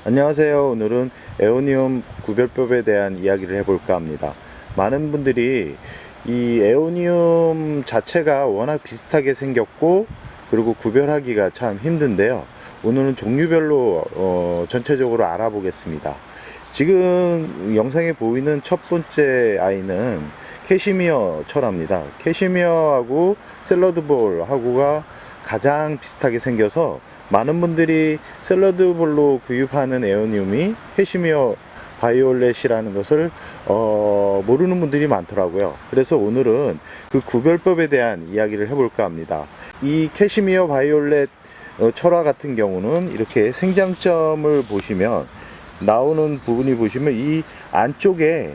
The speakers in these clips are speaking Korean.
안녕하세요. 오늘은 에오니움 구별법에 대한 이야기를 해볼까 합니다. 많은 분들이 이 에오니움 자체가 워낙 비슷하게 생겼고 그리고 구별하기가 참 힘든데요. 오늘은 종류별로 전체적으로 알아보겠습니다. 지금 영상에 보이는 첫 번째 아이는 캐시미어 철화입니다. 캐시미어하고 샐러드볼하고가 가장 비슷하게 생겨서 많은 분들이 샐러드볼로 구입하는 에어니움이 캐시미어 바이올렛이라는 것을 모르는 분들이 많더라고요. 그래서 오늘은 그 구별법에 대한 이야기를 해볼까 합니다. 이 캐시미어 바이올렛 철화 같은 경우는 이렇게 생장점을 보시면 나오는 부분이 보시면 이 안쪽에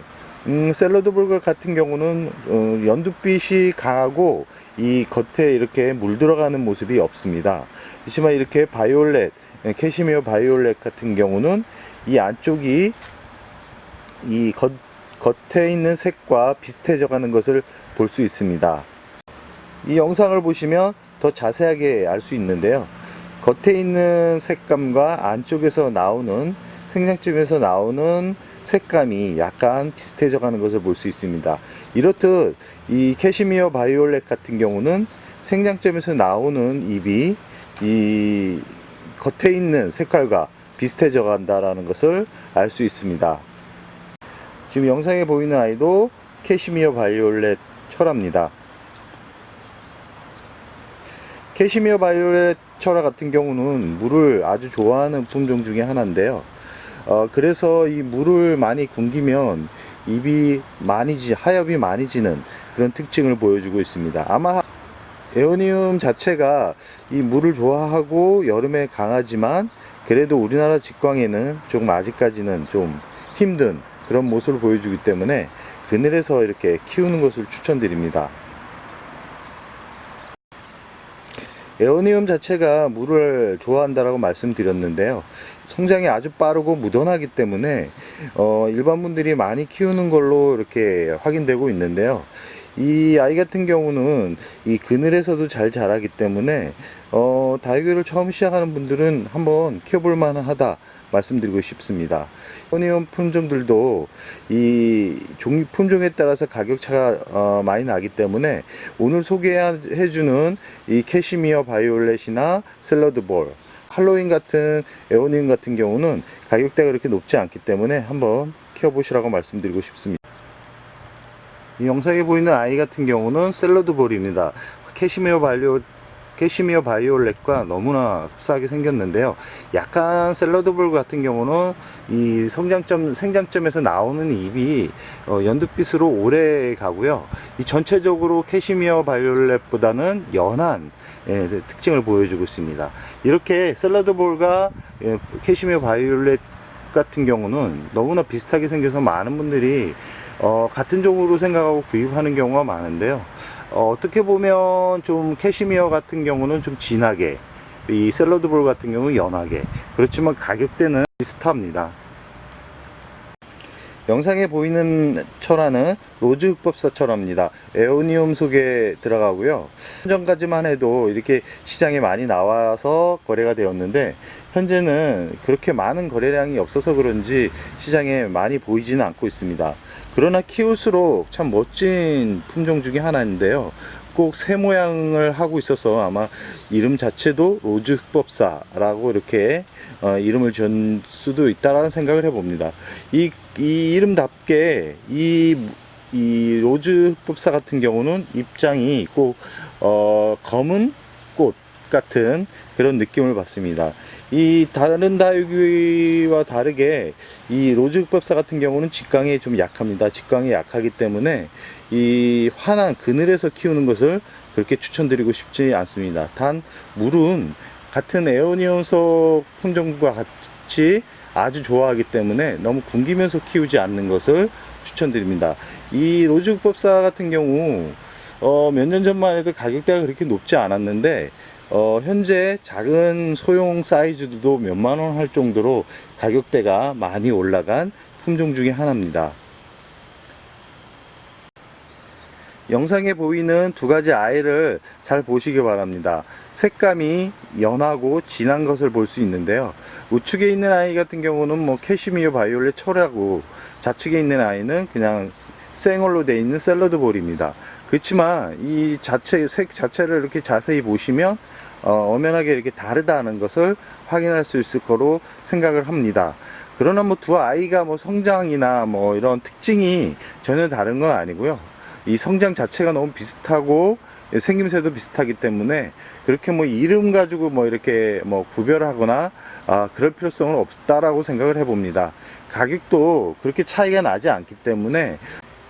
샐러드볼 같은 경우는 연두빛이 강하고 이 겉에 이렇게 물 들어가는 모습이 없습니다. 하지만 이렇게 바이올렛, 캐시미어 바이올렛 같은 경우는 이 안쪽이 이 겉에 있는 색과 비슷해져 가는 것을 볼 수 있습니다. 이 영상을 보시면 더 자세하게 알 수 있는데요. 겉에 있는 색감과 안쪽에서 나오는 생장점에서 나오는 색감이 약간 비슷해져 가는 것을 볼 수 있습니다. 이렇듯 이 캐시미어 바이올렛 같은 경우는 생장점에서 나오는 잎이 이 겉에 있는 색깔과 비슷해져 간다라는 것을 알 수 있습니다. 지금 영상에 보이는 아이도 캐시미어 바이올렛 철화입니다. 캐시미어 바이올렛 철화 같은 경우는 물을 아주 좋아하는 품종 중에 하나인데요. 그래서 이 물을 많이 굶기면 잎이 하엽이 많이 지는 그런 특징을 보여주고 있습니다. 아마 에오니움 자체가 이 물을 좋아하고 여름에 강하지만 그래도 우리나라 직광에는 좀 아직까지는 좀 힘든 그런 모습을 보여주기 때문에 그늘에서 이렇게 키우는 것을 추천드립니다. 에오니움 자체가 물을 좋아한다라고 말씀드렸는데요. 성장이 아주 빠르고 무던하기 때문에 일반 분들이 많이 키우는 걸로 이렇게 확인되고 있는데요. 이 아이 같은 경우는 이 그늘에서도 잘 자라기 때문에 다육이를 처음 시작하는 분들은 한번 키워볼 만하다 말씀드리고 싶습니다. 에오니움 품종들도 이 품종에 따라서 가격차가 많이 나기 때문에 오늘 소개해주는 이 캐시미어 바이올렛이나 샐러드볼, 할로윈 같은 에오니움 같은 경우는 가격대가 그렇게 높지 않기 때문에 한번 키워보시라고 말씀드리고 싶습니다. 이 영상에 보이는 아이 같은 경우는 샐러드볼입니다. 캐시미어 바이올렛과 너무나 흡사하게 생겼는데요. 약간 샐러드볼 같은 경우는 이 생장점에서 나오는 잎이 연두빛으로 오래 가고요. 이 전체적으로 캐시미어 바이올렛보다는 연한 특징을 보여주고 있습니다. 이렇게 샐러드볼과 캐시미어 바이올렛 같은 경우는 너무나 비슷하게 생겨서 많은 분들이 같은 종으로 생각하고 구입하는 경우가 많은데요. 어떻게 보면 좀 캐시미어 같은 경우는 좀 진하게, 이 샐러드볼 같은 경우는 연하게, 그렇지만 가격대는 비슷합니다. 영상에 보이는 철화는 로즈 흑법사 철화입니다. 에오니움 속에 들어가고요. 전까지만 해도 이렇게 시장에 많이 나와서 거래가 되었는데 현재는 그렇게 많은 거래량이 없어서 그런지 시장에 많이 보이지는 않고 있습니다. 그러나 키울수록 참 멋진 품종 중에 하나인데요. 꼭 새 모양을 하고 있어서 아마 이름 자체도 로즈 흑법사라고 이렇게 이름을 준 수도 있다라는 생각을 해봅니다. 이 이름답게 이 로즈 흑법사 같은 경우는 입장이 꼭 검은 꽃 같은 그런 느낌을 받습니다. 이 다른 다육이와 다르게 이 로즈 흑법사 같은 경우는 직광이 좀 약합니다. 직광이 약하기 때문에 이 환한 그늘에서 키우는 것을 그렇게 추천드리고 싶지 않습니다. 단 물은 같은 에오니움 속 품종과 같이 아주 좋아하기 때문에 너무 굶기면서 키우지 않는 것을 추천드립니다. 이 로즈 흑법사 같은 경우 몇 년 전만 해도 가격대가 그렇게 높지 않았는데 현재 작은 소형 사이즈도 몇만원 할 정도로 가격대가 많이 올라간 품종 중에 하나입니다. 영상에 보이는 두 가지 아이를 잘 보시기 바랍니다. 색감이 연하고 진한 것을 볼 수 있는데요. 우측에 있는 아이 같은 경우는 뭐 캐시미어 바이올렛 철하고, 좌측에 있는 아이는 그냥 생얼로 되어 있는 샐러드 볼입니다. 그렇지만 이 색 자체를 이렇게 자세히 보시면 엄연하게 이렇게 다르다는 것을 확인할 수 있을 거로 생각을 합니다. 그러나 뭐 두 아이가 뭐 성장이나 뭐 이런 특징이 전혀 다른 건 아니고요. 이 성장 자체가 너무 비슷하고 생김새도 비슷하기 때문에 그렇게 뭐 이름 가지고 뭐 이렇게 뭐 구별하거나 그럴 필요성은 없다라고 생각을 해봅니다. 가격도 그렇게 차이가 나지 않기 때문에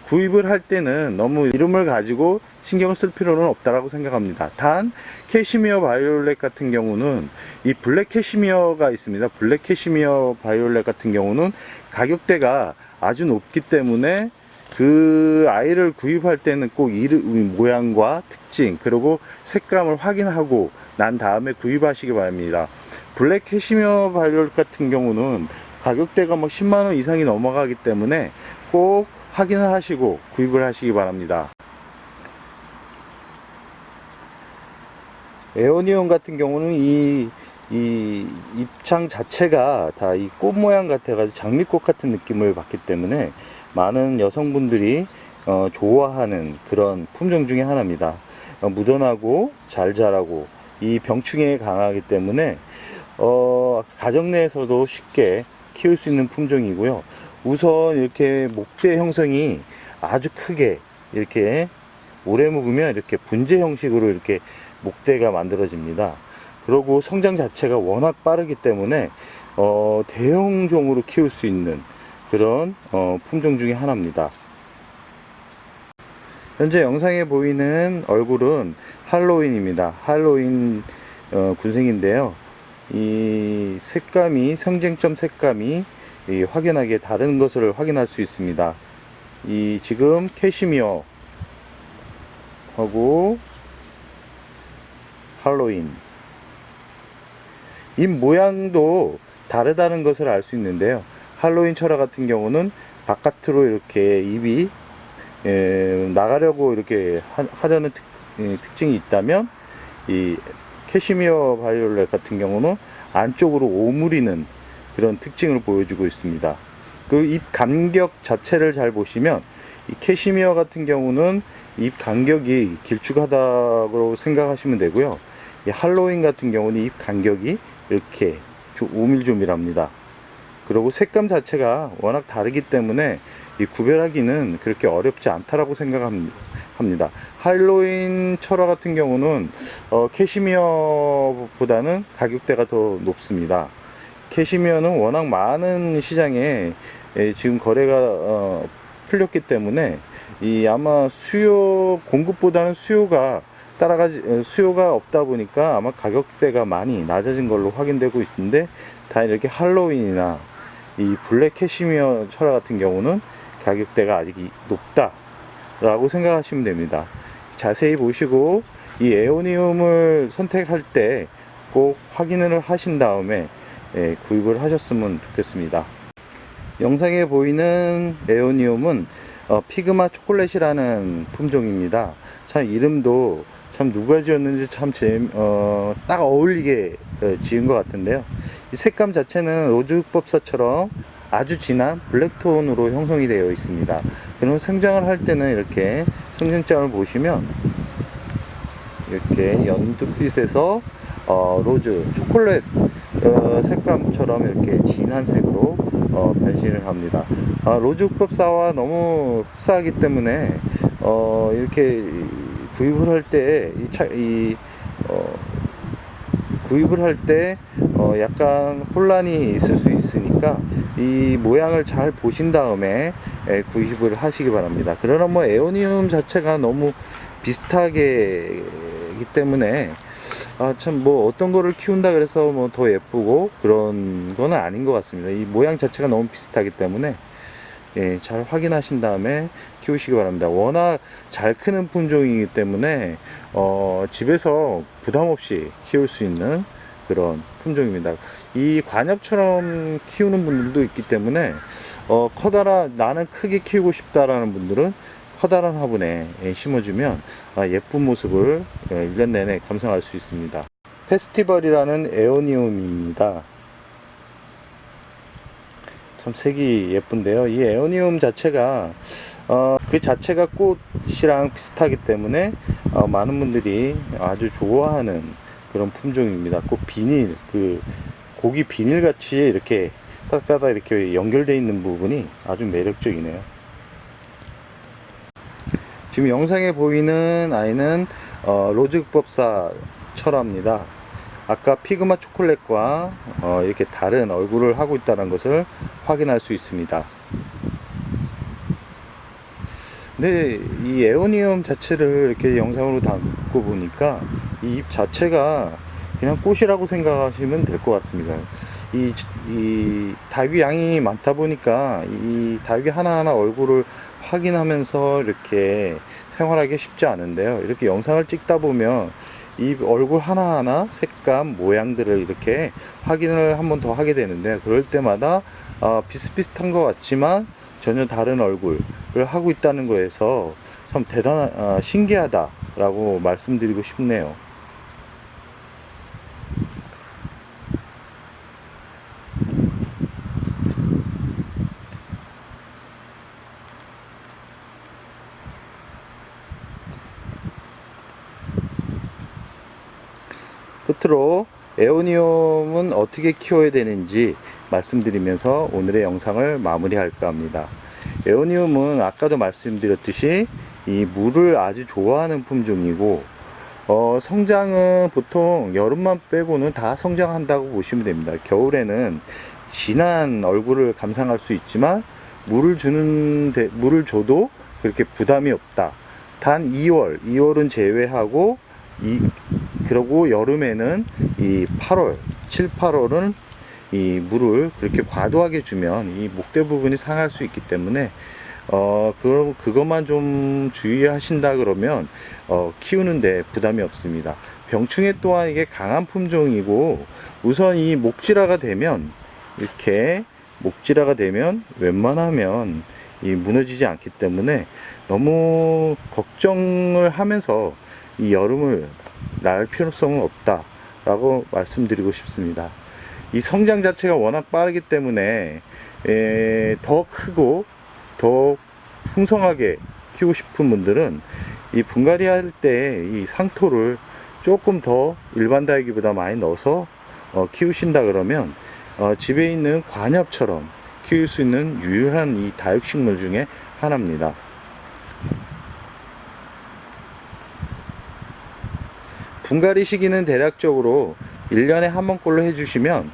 구입을 할 때는 너무 이름을 가지고 신경을 쓸 필요는 없다라고 생각합니다. 단 캐시미어 바이올렛 같은 경우는 이 블랙 캐시미어가 있습니다. 블랙 캐시미어 바이올렛 같은 경우는 가격대가 아주 높기 때문에 그 아이를 구입할 때는 꼭 이름, 모양과 특징, 그리고 색감을 확인하고 난 다음에 구입하시기 바랍니다. 블랙 캐시미어 바이올렛 같은 경우는 가격대가 뭐 10만원 이상이 넘어가기 때문에 꼭 확인을 하시고 구입을 하시기 바랍니다. 에오니움 같은 경우는 이 잎창 자체가 다 이 꽃 모양 같아가지고 장미꽃 같은 느낌을 받기 때문에 많은 여성분들이 좋아하는 그런 품종 중에 하나입니다. 무던하고 잘 자라고 이 병충해에 강하기 때문에 가정 내에서도 쉽게 키울 수 있는 품종이고요. 우선 이렇게 목대 형성이 아주 크게 이렇게 오래 묵으면 이렇게 분재 형식으로 이렇게 목대가 만들어집니다. 그리고 성장 자체가 워낙 빠르기 때문에 대형종으로 키울 수 있는 그런 품종 중에 하나입니다. 현재 영상에 보이는 얼굴은 할로윈입니다. 할로윈 군생인데요. 이 색감이, 성쟁점 색감이 확연하게 다른 것을 확인할 수 있습니다. 이 지금 캐시미어 하고 할로윈 잎 모양도 다르다는 것을 알 수 있는데요. 할로윈 철화 같은 경우는 바깥으로 이렇게 잎이 나가려고 이렇게 하려는 특징이 있다면, 이 캐시미어 바이올렛 같은 경우는 안쪽으로 오므리는 그런 특징을 보여주고 있습니다. 그 잎 간격 자체를 잘 보시면 이 캐시미어 같은 경우는 잎 간격이 길쭉하다고 생각하시면 되고요. 이 할로윈 같은 경우는 잎 간격이 이렇게 오밀조밀합니다. 그리고 색감 자체가 워낙 다르기 때문에 이 구별하기는 그렇게 어렵지 않다라고 생각합니다. 할로윈 철화 같은 경우는 캐시미어보다는 가격대가 더 높습니다. 캐시미어는 워낙 많은 시장에 지금 거래가 풀렸기 때문에 아마 공급보다는 수요가 없다 보니까 아마 가격대가 많이 낮아진 걸로 확인되고 있는데, 다 이렇게 할로윈이나 이 블랙 캐시미어 철화 같은 경우는 가격대가 아직 높다라고 생각하시면 됩니다. 자세히 보시고 이 에오니움을 선택할 때 꼭 확인을 하신 다음에 구입을 하셨으면 좋겠습니다. 영상에 보이는 에오니움은 피그마 초콜릿이라는 품종입니다. 참 이름도 참 누가 지었는지 참 딱 어울리게 지은 것 같은데요. 이 색감 자체는 로즈법사처럼 아주 진한 블랙톤으로 형성이 되어 있습니다. 그럼 성장을 할 때는 이렇게 성장점을 보시면 이렇게 연두빛에서 로즈, 초콜릿 색감처럼 이렇게 진한 색으로 변신을 합니다. 로즈법사와 너무 흡사하기 때문에 이렇게 구입을 할 때 구입을 할 때 약간 혼란이 있을 수 있으니까 이 모양을 잘 보신 다음에 구입을 하시기 바랍니다. 그러나 뭐 에오니움 자체가 너무 비슷하기 때문에 참 뭐 어떤 거를 키운다 그래서 뭐 더 예쁘고 그런 거는 아닌 것 같습니다. 이 모양 자체가 너무 비슷하기 때문에 잘 확인하신 다음에 키우시기 바랍니다. 워낙 잘 크는 품종이기 때문에 집에서 부담 없이 키울 수 있는 그런 품종입니다. 이 관엽처럼 키우는 분들도 있기 때문에 나는 크게 키우고 싶다라는 분들은 커다란 화분에 심어주면 예쁜 모습을 1년 내내 감상할 수 있습니다. 페스티벌이라는 에오니움입니다. 참 색이 예쁜데요. 이 에오니움 자체가 그 자체가 꽃이랑 비슷하기 때문에 많은 분들이 아주 좋아하는 그런 품종입니다. 꼭 비닐, 그 고기 비닐 같이 이렇게 딱딱딱 이렇게 연결되어 있는 부분이 아주 매력적이네요. 지금 영상에 보이는 아이는 로즈극법사 철화입니다. 아까 피그마 초콜릿과 이렇게 다른 얼굴을 하고 있다는 것을 확인할 수 있습니다. 근데 이 에오니움 자체를 이렇게 영상으로 담고 보니까 이 잎 자체가 그냥 꽃이라고 생각하시면 될 것 같습니다. 이 다육이 양이 많다 보니까 이 다육이 하나하나 얼굴을 확인하면서 이렇게 생활하기 쉽지 않은데요. 이렇게 영상을 찍다 보면 이 얼굴 하나하나 색감, 모양들을 이렇게 확인을 한 번 더 하게 되는데, 그럴 때마다 비슷비슷한 것 같지만 전혀 다른 얼굴을 하고 있다는 거에서 참 신기하다라고 말씀드리고 싶네요. 끝으로 에오니움은 어떻게 키워야 되는지 말씀드리면서 오늘의 영상을 마무리할까 합니다. 에오니움은 아까도 말씀드렸듯이 이 물을 아주 좋아하는 품종이고, 성장은 보통 여름만 빼고는 다 성장한다고 보시면 됩니다. 겨울에는 진한 얼굴을 감상할 수 있지만 물을 줘도 그렇게 부담이 없다. 단 2월은 제외하고 그리고 여름에는 이 8월, 7, 8월은 이 물을 그렇게 과도하게 주면 이 목대 부분이 상할 수 있기 때문에 그것만 좀 주의하신다 그러면 키우는데 부담이 없습니다. 병충해 또한 이게 강한 품종이고, 우선 이 목질화가 되면 웬만하면 이 무너지지 않기 때문에 너무 걱정을 하면서 이 여름을 날 필요성은 없다 라고 말씀드리고 싶습니다. 이 성장 자체가 워낙 빠르기 때문에 더 크고 더 풍성하게 키우고 싶은 분들은 이 분갈이 할 때 이 상토를 조금 더 일반 다육이보다 많이 넣어서 키우신다 그러면 집에 있는 관엽처럼 키울 수 있는 유일한 이 다육식물 중에 하나입니다. 분갈이 시기는 대략적으로 1년에 한 번꼴로 해주시면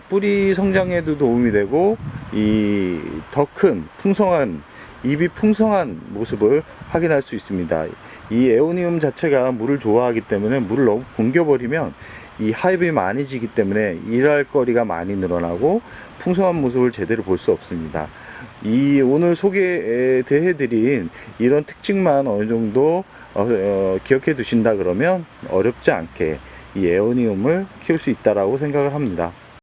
뿌리 성장에도 도움이 되고 이 더 큰 잎이 풍성한 모습을 확인할 수 있습니다. 이 에오니움 자체가 물을 좋아하기 때문에 물을 너무 굶겨버리면 이 하엽이 많이 지기 때문에 일할 거리가 많이 늘어나고 풍성한 모습을 제대로 볼 수 없습니다. 이 오늘 소개해 드린 이런 특징만 어느 정도 기억해 두신다 그러면 어렵지 않게 이 에오니움을 키울 수 있다라고 생각을 합니다.